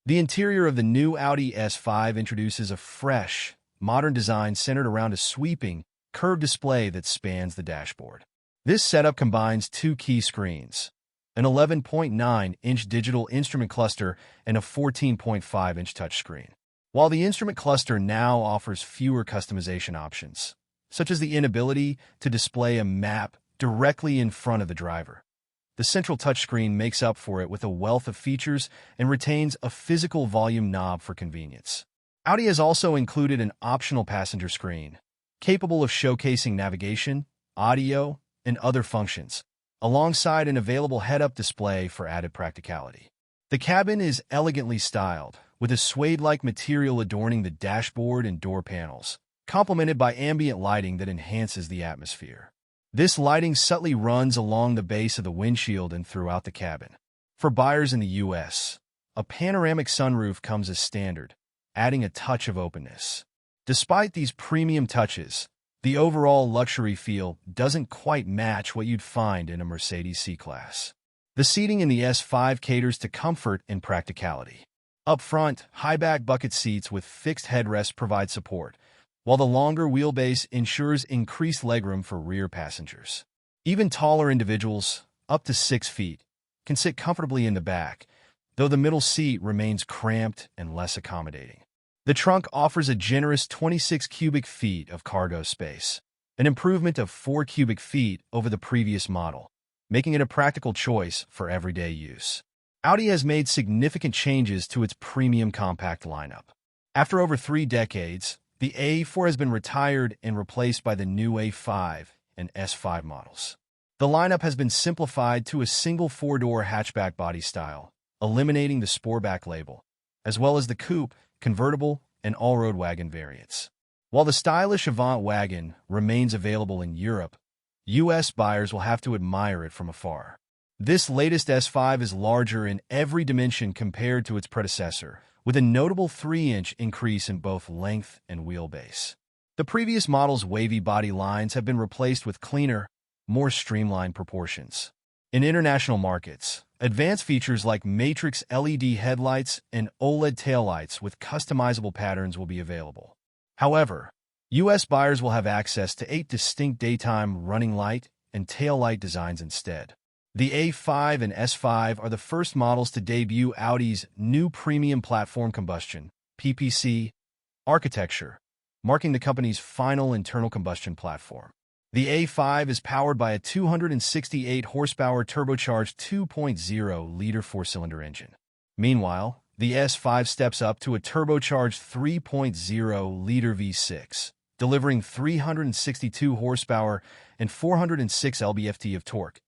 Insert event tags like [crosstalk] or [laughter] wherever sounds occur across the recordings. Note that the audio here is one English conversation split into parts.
The interior of the new Audi S5 introduces a fresh, modern design centered around a sweeping, curved display that spans the dashboard. This setup combines two key screens, an 11.9-inch digital instrument cluster and a 14.5-inch touchscreen. While the instrument cluster now offers fewer customization options, such as the inability to display a map directly in front of the driver, the central touchscreen makes up for it with a wealth of features and retains a physical volume knob for convenience. Audi has also included an optional passenger screen, capable of showcasing navigation, audio, and other functions, alongside an available head-up display for added practicality. The cabin is elegantly styled, with a suede-like material adorning the dashboard and door panels, complemented by ambient lighting that enhances the atmosphere. This lighting subtly runs along the base of the windshield and throughout the cabin. For buyers in the U.S., a panoramic sunroof comes as standard, adding a touch of openness. Despite these premium touches, the overall luxury feel doesn't quite match what you'd find in a Mercedes C-Class. The seating in the S5 caters to comfort and practicality. Up front, high-back bucket seats with fixed headrests provide support, while the longer wheelbase ensures increased legroom for rear passengers. Even taller individuals, up to 6 feet, can sit comfortably in the back, though the middle seat remains cramped and less accommodating. The trunk offers a generous 26 cubic feet of cargo space, an improvement of 4 cubic feet over the previous model, making it a practical choice for everyday use. Audi has made significant changes to its premium compact lineup. After over 3 decades, the A4 has been retired and replaced by the new A5 and S5 models. The lineup has been simplified to a single 4-door hatchback body style, eliminating the Sportback label, as well as the coupe, convertible, and all-road wagon variants. While the stylish Avant wagon remains available in Europe, U.S. buyers will have to admire it from afar. This latest S5 is larger in every dimension compared to its predecessor, with a notable 3-inch increase in both length and wheelbase. The previous model's wavy body lines have been replaced with cleaner, more streamlined proportions. In international markets, advanced features like Matrix LED headlights and OLED taillights with customizable patterns will be available. However, U.S. buyers will have access to 8 distinct daytime running light and taillight designs instead. The A5 and S5 are the first models to debut Audi's new premium platform combustion [coughs] architecture, marking the company's final internal combustion platform. The A5 is powered by a 268 horsepower turbocharged 2.0-liter 4-cylinder engine. Meanwhile, the S5 steps up to a turbocharged 3.0-liter V6, delivering 362 horsepower and 406 lb-ft of torque,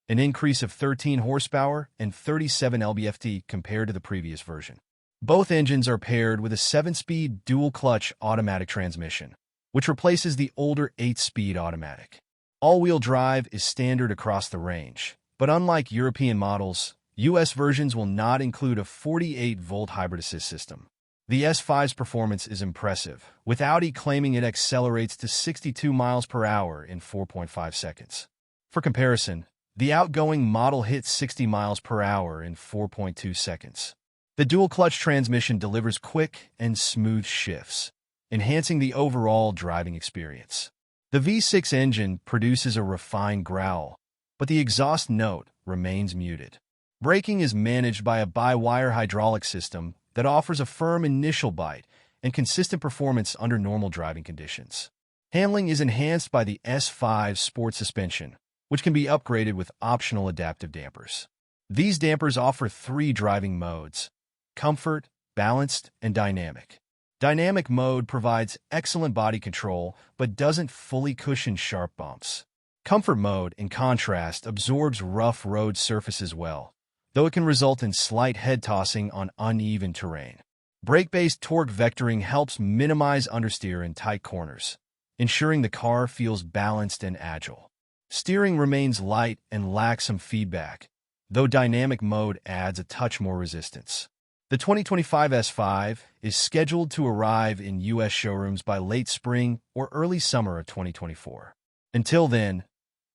an increase of 13 horsepower and 37 lb-ft compared to the previous version. Both engines are paired with a 7-speed dual-clutch automatic transmission, which replaces the older 8-speed automatic. All-wheel drive is standard across the range, but unlike European models, U.S. versions will not include a 48-volt hybrid assist system. The S5's performance is impressive, with Audi claiming it accelerates to 62 miles per hour in 4.5 seconds. For comparison, the outgoing model hits 60 miles per hour in 4.2 seconds. The dual-clutch transmission delivers quick and smooth shifts, enhancing the overall driving experience. The V6 engine produces a refined growl, but the exhaust note remains muted. Braking is managed by a by-wire hydraulic system that offers a firm initial bite and consistent performance under normal driving conditions. Handling is enhanced by the S5 Sport suspension, which can be upgraded with optional adaptive dampers. These dampers offer 3 driving modes: comfort, balanced, and dynamic. Dynamic mode provides excellent body control but doesn't fully cushion sharp bumps. Comfort mode, in contrast, absorbs rough road surfaces well, though it can result in slight head tossing on uneven terrain. Brake-based torque vectoring helps minimize understeer in tight corners, ensuring the car feels balanced and agile. Steering remains light and lacks some feedback, though dynamic mode adds a touch more resistance. The 2025 S5 is scheduled to arrive in U.S. showrooms by late spring or early summer of 2024. Until then,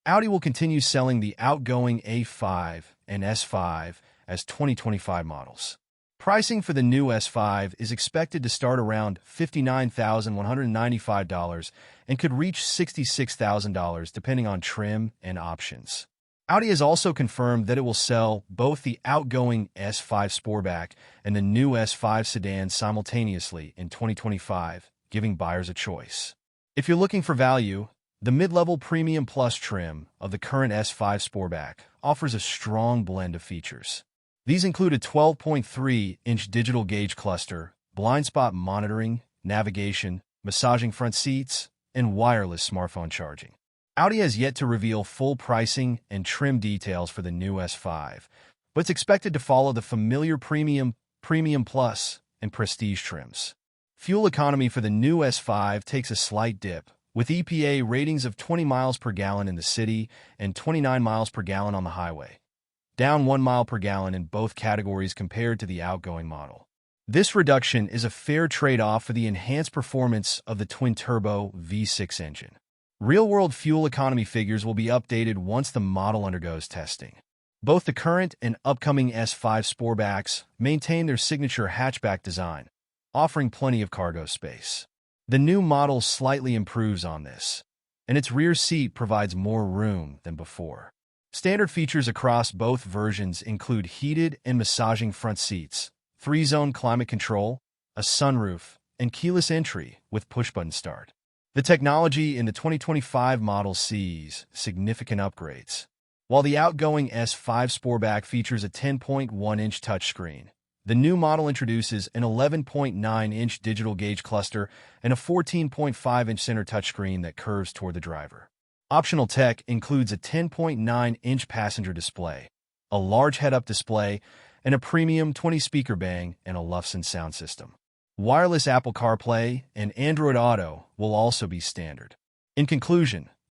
Audi will continue selling the outgoing A5 and S5 as 2025 models. Pricing for the new S5 is expected to start around $59,195 and could reach $66,000 depending on trim and options. Audi has also confirmed that it will sell both the outgoing S5 Sportback and the new S5 Sedan simultaneously in 2025, giving buyers a choice. If you're looking for value, the mid-level Premium Plus trim of the current S5 Sportback offers a strong blend of features. These include a 12.3-inch digital gauge cluster, blind spot monitoring, navigation, massaging front seats, and wireless smartphone charging. Audi has yet to reveal full pricing and trim details for the new S5, but it's expected to follow the familiar Premium, Premium Plus, and Prestige trims. Fuel economy for the new S5 takes a slight dip, with EPA ratings of 20 miles per gallon in the city and 29 miles per gallon on the highway, down 1 mile per gallon in both categories compared to the outgoing model. This reduction is a fair trade-off for the enhanced performance of the twin-turbo V6 engine. Real-world fuel economy figures will be updated once the model undergoes testing. Both the current and upcoming S5 Sportbacks maintain their signature hatchback design, offering plenty of cargo space. The new model slightly improves on this, and its rear seat provides more room than before. Standard features across both versions include heated and massaging front seats, 3-zone climate control, a sunroof, and keyless entry with push-button start. The technology in the 2025 model sees significant upgrades. While the outgoing S5 Sportback features a 10.1-inch touchscreen, the new model introduces an 11.9-inch digital gauge cluster and a 14.5-inch center touchscreen that curves toward the driver. Optional tech includes a 10.9-inch passenger display, a large head-up display, and a premium 20-speaker Bang and Olufsen sound system. Wireless Apple CarPlay and Android Auto will also be standard. In conclusion,